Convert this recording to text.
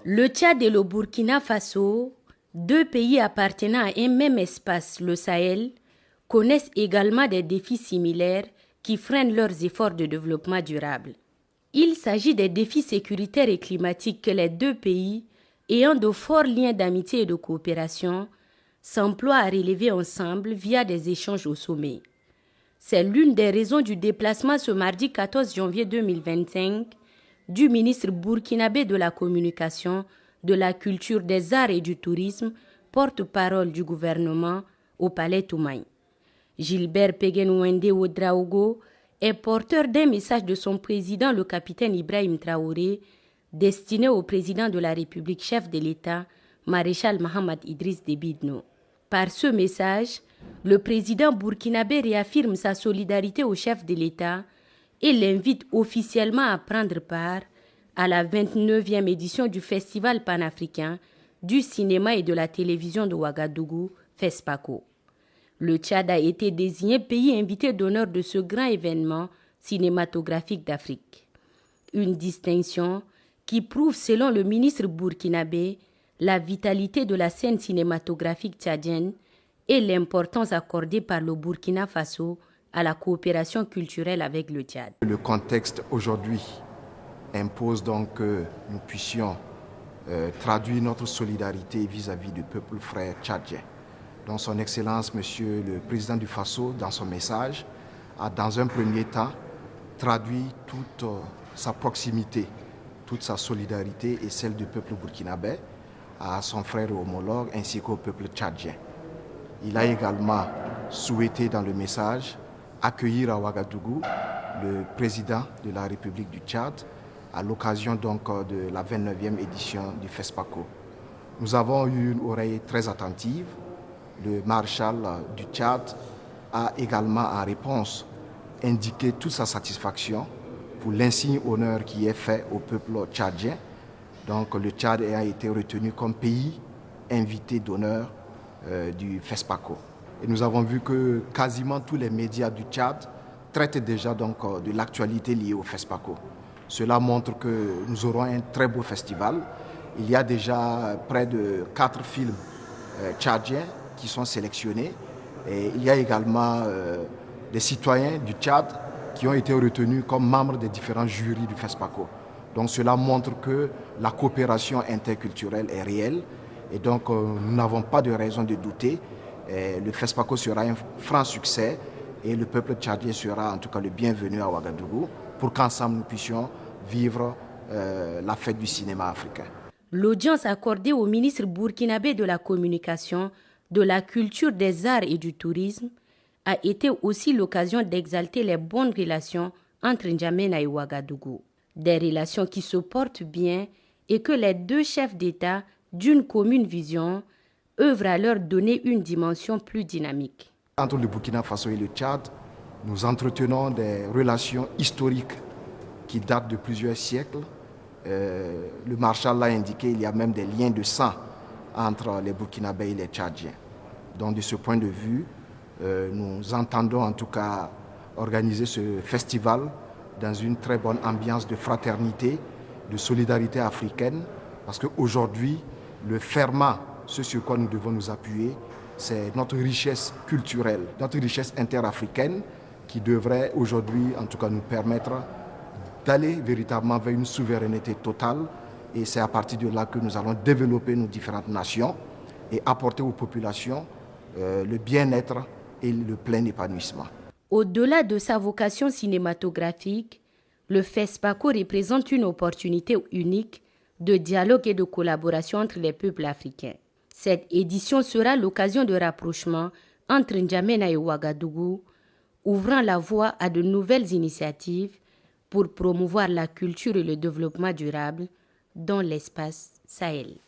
Le Tchad et le Burkina Faso, deux pays appartenant à un même espace, le Sahel, connaissent également des défis similaires qui freinent leurs efforts de développement durable. Il s'agit des défis sécuritaires et climatiques que les deux pays, ayant de forts liens d'amitié et de coopération, s'emploient à relever ensemble via des échanges au sommet. C'est l'une des raisons du déplacement ce mardi 14 janvier 2025 du ministre burkinabé de la Communication, de la Culture, des Arts et du Tourisme, porte-parole du gouvernement, au Palais Toumaï. Gilbert Péguenouende Ouedraogo est porteur d'un message de son président, le capitaine Ibrahim Traoré, destiné au président de la République, chef de l'État, maréchal Mohamed Idriss Déby Itno. Par ce message, le président burkinabé réaffirme sa solidarité au chef de l'État et l'invite officiellement à prendre part à la 29e édition du Festival panafricain du cinéma et de la télévision de Ouagadougou, FESPACO. Le Tchad a été désigné pays invité d'honneur de ce grand événement cinématographique d'Afrique. Une distinction qui prouve, selon le ministre burkinabé, la vitalité de la scène cinématographique tchadienne et l'importance accordée par le Burkina Faso à la coopération culturelle avec le Tchad. Le contexte aujourd'hui impose donc que nous puissions traduire notre solidarité vis-à-vis du peuple frère tchadien. Donc son Excellence, Monsieur le Président du Faso, dans son message, a dans un premier temps traduit toute sa proximité, toute sa solidarité et celle du peuple burkinabé à son frère homologue ainsi qu'au peuple tchadien. Il a également souhaité dans le message accueillir à Ouagadougou le président de la République du Tchad à l'occasion donc de la 29e édition du FESPACO. Nous avons eu une oreille très attentive. Le maréchal du Tchad a également en réponse indiqué toute sa satisfaction pour l'insigne honneur qui est fait au peuple tchadien. Donc le Tchad a été retenu comme pays invité d'honneur du FESPACO. Et nous avons vu que quasiment tous les médias du Tchad traitent déjà donc de l'actualité liée au FESPACO. Cela montre que nous aurons un très beau festival. Il y a déjà près de 4 films tchadiens qui sont sélectionnés. Et il y a également des citoyens du Tchad qui ont été retenus comme membres des différents jurys du FESPACO. Donc cela montre que la coopération interculturelle est réelle et donc nous n'avons pas de raison de douter. Le FESPACO sera un franc succès et le peuple tchadien sera en tout cas le bienvenu à Ouagadougou pour qu'ensemble nous puissions vivre la fête du cinéma africain. L'audience accordée au ministre burkinabé de la Communication, de la Culture, des Arts et du Tourisme a été aussi l'occasion d'exalter les bonnes relations entre N'Djamena et Ouagadougou. Des relations qui se portent bien et que les deux chefs d'État d'une commune vision œuvrent à leur donner une dimension plus dynamique. Entre le Burkina Faso et le Tchad, nous entretenons des relations historiques qui datent de plusieurs siècles. Le maréchal l'a indiqué, il y a même des liens de sang entre les Burkinabés et les Tchadiens. Donc de ce point de vue, nous entendons en tout cas organiser ce festival dans une très bonne ambiance de fraternité, de solidarité africaine, parce qu'aujourd'hui, le ferment, ce sur quoi nous devons nous appuyer, c'est notre richesse culturelle, notre richesse interafricaine qui devrait aujourd'hui en tout cas nous permettre d'aller véritablement vers une souveraineté totale. Et c'est à partir de là que nous allons développer nos différentes nations et apporter aux populations le bien-être et le plein épanouissement. Au-delà de sa vocation cinématographique, le FESPACO représente une opportunité unique de dialogue et de collaboration entre les peuples africains. Cette édition sera l'occasion de rapprochement entre N'Djamena et Ouagadougou, ouvrant la voie à de nouvelles initiatives pour promouvoir la culture et le développement durable dans l'espace Sahel.